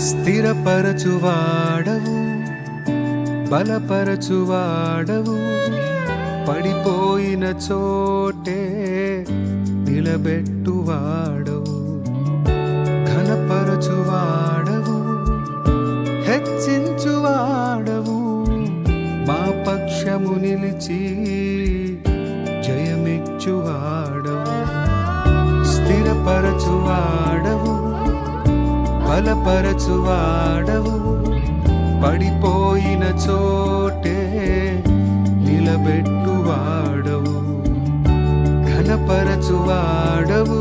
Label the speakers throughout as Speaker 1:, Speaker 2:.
Speaker 1: స్థిరపరచువాడవు, బలపరచువాడవు, పడిపోయిన చోటే నిలబెట్టువాడవు, ఘనపరచువాడవు, హెచ్చించువాడవు, మా పక్షము నిలిచి జయమిచ్చువాడవు, స్థిరపరచువాడవు, బలపరచువాడవు, పడిపోయిన చోటే నిలబెట్టువాడవు, ఘనపరచువాడవు,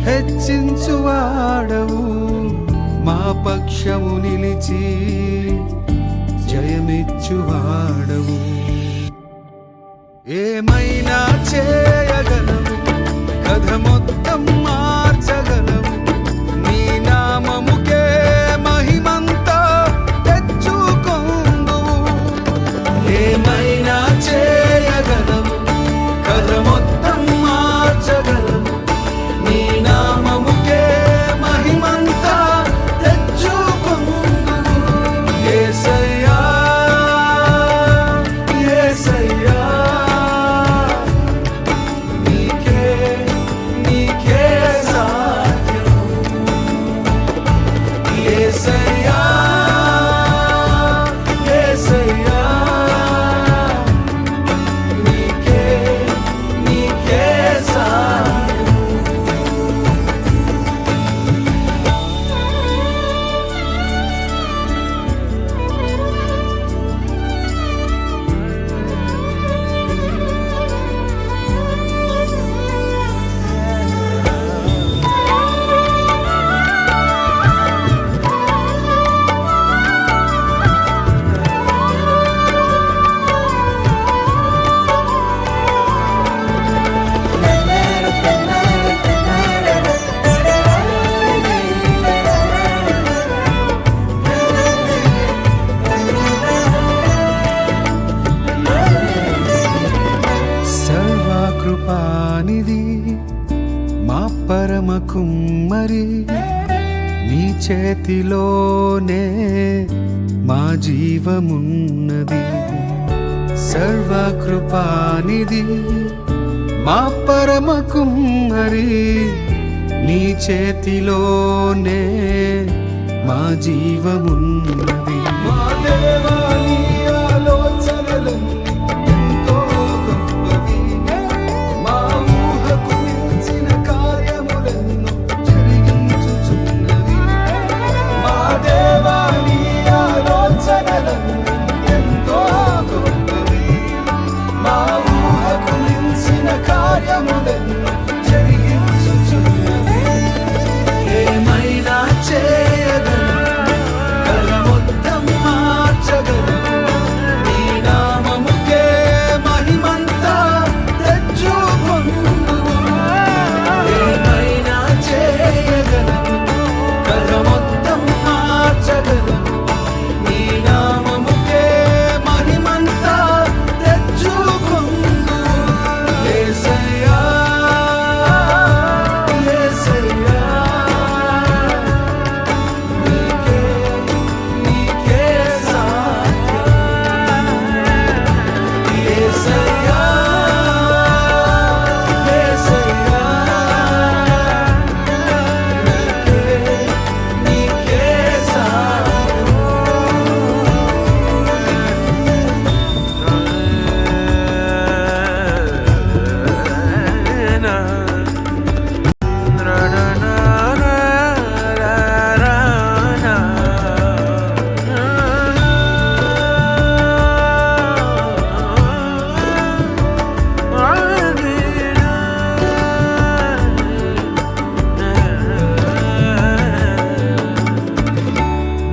Speaker 1: హెచ్చించువాడవు, మా పక్షము నిలిచి జయమిచ్చువాడవు. ఏమైనా చేయగలవు, కథ మొత్తం మార్చగలవు, నీ నామముకే మహిమంతా తెచ్చుకొందువు. ఏమైనా చేయగలవు, కథ మొత్తం మార్చగలవు, నీ నామముకే మహిమంతా తెచ్చుకొందువు. యేసయ్యా యేసయ్యా, నీకే నీకే సాధ్యము. యేసయ్యా యేసయ్యా, నీకే నీకే సాధ్యము. సర్వకృపానిధి మా పరమ కుమ్మరి, నీ చేతిలోనే మా జీవమున్నది. సర్వకృపానిధి మా పరమ కుమ్మరి, నీ చేతిలోనే మా జీవమున్నది. మా దేవా, నీ ఆలోచనలన్నీ ఎంతో గొప్పవి, మా ఊహకు మించిన కార్యములెన్నో జరిగించుచున్నవి. మా దేవా, నీ ఆలోచనలన్నీ ఎంతో గొప్పవి, మా ఊహకు మించిన కార్యములెన్నో జరిగించుచున్నవి. ఏమైనా చేయగలవు, కథ మొత్తం మార్చగలవు, నీ నామముకే మహిమంతా తెచ్చుకొందువు. ఏమైనా చేయగలవు, కథ మొత్తం మార్చగలవు, నీ నామముకే మహిమంతా తెచ్చుకొందువు. యేసయ్యా యేసయ్యా, నీకే నీకే సాధ్యం. యేసయ్యా యేసయ్యా, నీకే నీకే సాధ్యం.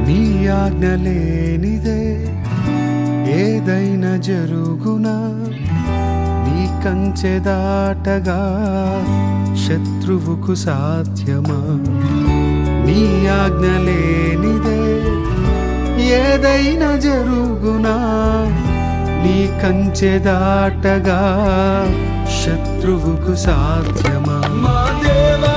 Speaker 1: నీ ఆజ్ఞ లేనిదే ఏదైనా జరుగునా, నీ కంచె దాటగా శత్రువుకు సాధ్యమా. నీ ఆజ్ఞ లేనిదే ఏదైనా జరుగునా, నీ కంచె దాటగా శత్రువుకు సాధ్యమా. మా దేవా,